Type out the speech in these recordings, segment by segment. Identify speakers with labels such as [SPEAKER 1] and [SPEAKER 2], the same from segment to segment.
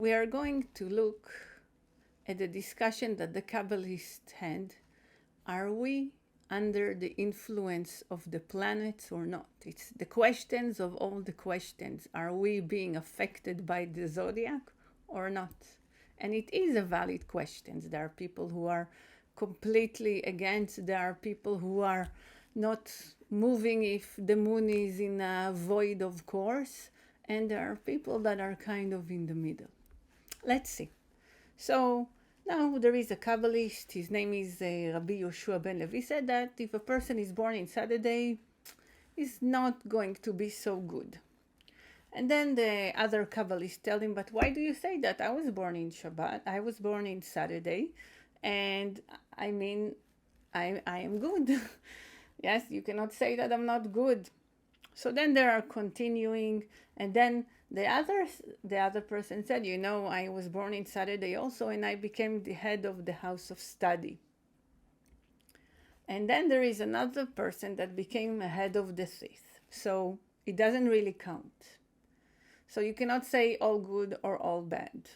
[SPEAKER 1] We are going to look at the discussion that the Kabbalists had. Are we under the influence of the planets or not? It's the questions of all the questions. Are we being affected by the zodiac or not? And it is a valid question. There are people who are completely against, there are people who are not moving if the moon is in a void of course, and there are people that are kind of in the middle. Let's see. So now there is a Kabbalist, his name is Rabbi Yoshua ben Levi, said that if a person is born in Saturday, it's not going to be so good. And then the other Kabbalists tell him, but why do you say that? I was born in Shabbat, I was born in Saturday, and I mean, I am good. Yes, you cannot say that I'm not good. So then they are continuing, and then the other person said, I was born in Saturday also, and I became the head of the house of study. And then there is another person that became a head of the sixth. So it doesn't really count. So you cannot say all good or all bad.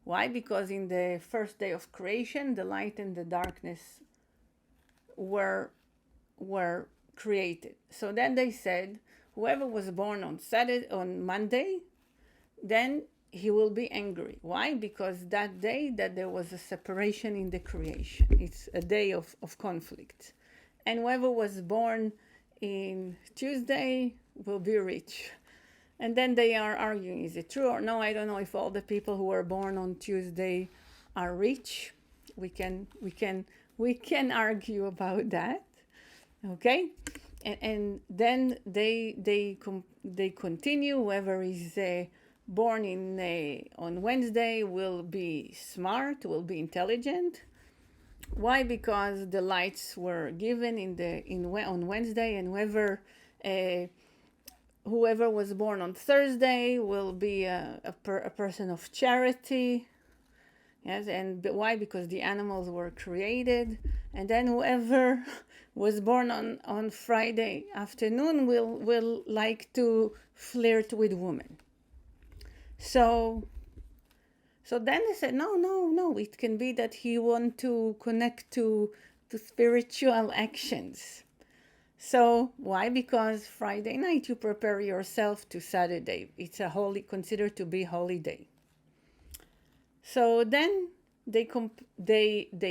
[SPEAKER 1] Why? Because in the first day of creation, the light and the darkness were created. So then they said, whoever was born on Monday, then he will be angry. Why? Because that day that there was a separation in the creation. It's a day of conflict. And whoever was born in Tuesday will be rich. And then they are arguing, is it true or no? I don't know if all the people who were born on Tuesday are rich. We can argue about that. Okay? And then they continue. Whoever is born on Wednesday will be smart, will be intelligent. Why? Because the lights were given on Wednesday, and whoever was born on Thursday will be a person of charity. Yes, and why? Because the animals were created, and then whoever was born on Friday afternoon will like to flirt with women. So then they said, no, it can be that he want to connect to spiritual actions. So why? Because Friday night you prepare yourself to Saturday. It's considered to be holy day. So then they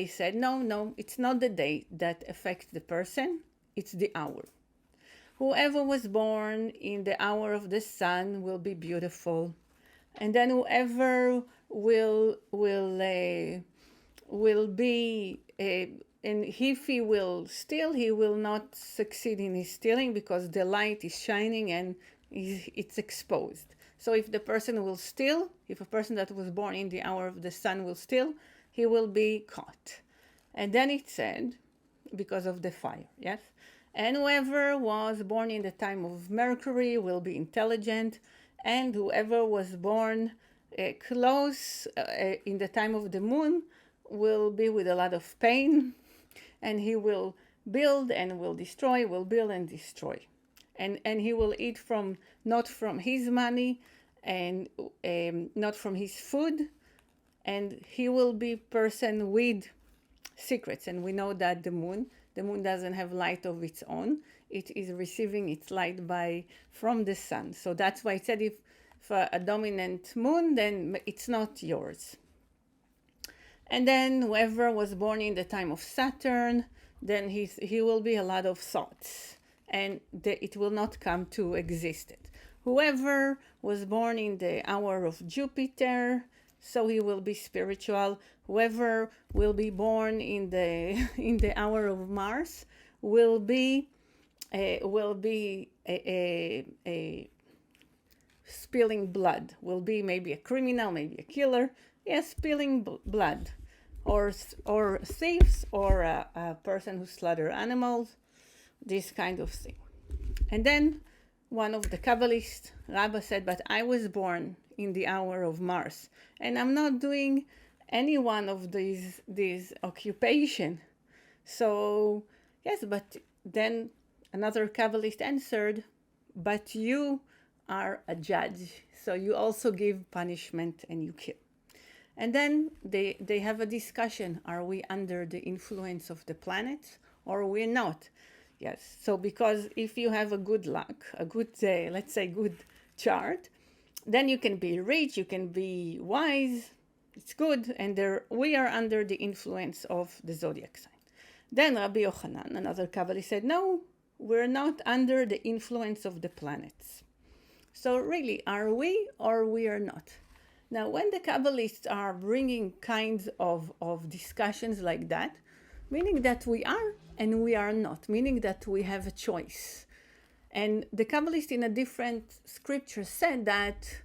[SPEAKER 1] said, no, it's not the day that affects the person, it's the hour. Whoever was born in the hour of the sun will be beautiful, and then whoever will be, and if he will steal, he will not succeed in his stealing because the light is shining and it's exposed. So if the person will steal, if a person that was born in the hour of the sun will steal, he will be caught. And then it said, because of the fire, yes? And whoever was born in the time of Mercury will be intelligent, and whoever was born close in the time of the moon will be with a lot of pain, and he will build and will destroy, will build and destroy. And he will eat not from his money and not from his food, and he will be person with secrets. And we know that the moon doesn't have light of its own. It is receiving its light from the sun. So that's why it said if a dominant moon, then it's not yours. And then whoever was born in the time of Saturn, then he will be a lot of thoughts, and it will not come to existence. Whoever was born in the hour of Jupiter, so he will be spiritual. Whoever will be born in the hour of Mars will be spilling blood. Will be maybe a criminal, maybe a killer. Yes, spilling blood, or thieves, or a person who slaughter animals. This kind of thing. And then one of the Kabbalists, Rabbi, said, but I was born in the hour of Mars, and I'm not doing any one of these occupation. So yes, but then another Kabbalist answered, but you are a judge. So you also give punishment and you kill. And then they have a discussion. Are we under the influence of the planets or we're not? Yes. So because if you have a good luck, a good, let's say, good chart, then you can be rich, you can be wise. It's good. And we are under the influence of the zodiac sign. Then Rabbi Yochanan, another Kabbalist, said, no, we're not under the influence of the planets. So really, are we or we are not? Now, when the Kabbalists are bringing kinds of discussions like that, meaning that we are and we are not, meaning that we have a choice. And the Kabbalist in a different scripture said that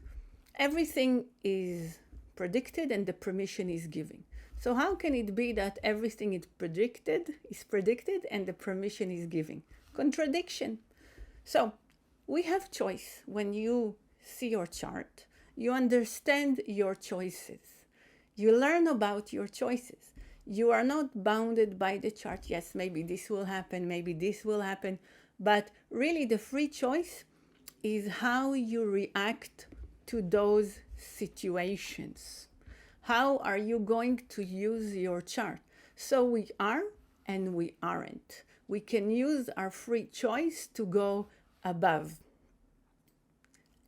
[SPEAKER 1] everything is predicted and the permission is given. So how can it be that everything is predicted and the permission is given? Contradiction. So we have choice. When you see your chart, you understand your choices. You learn about your choices. You are not bounded by the chart. Yes, maybe this will happen, maybe this will happen. But really the free choice is how you react to those situations. How are you going to use your chart? So we are and we aren't. We can use our free choice to go above.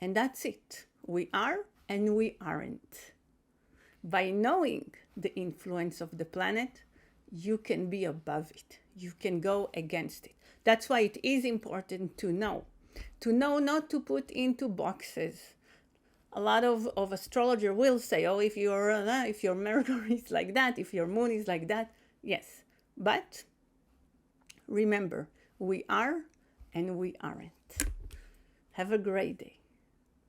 [SPEAKER 1] And that's it. We are and we aren't. By knowing the influence of the planet, you can be above it. You can go against it. That's why it is important to know not to put into boxes. A lot of astrologer will say, oh, if your Mercury is like that, if your moon is like that, yes. But remember, we are and we aren't. Have a great day.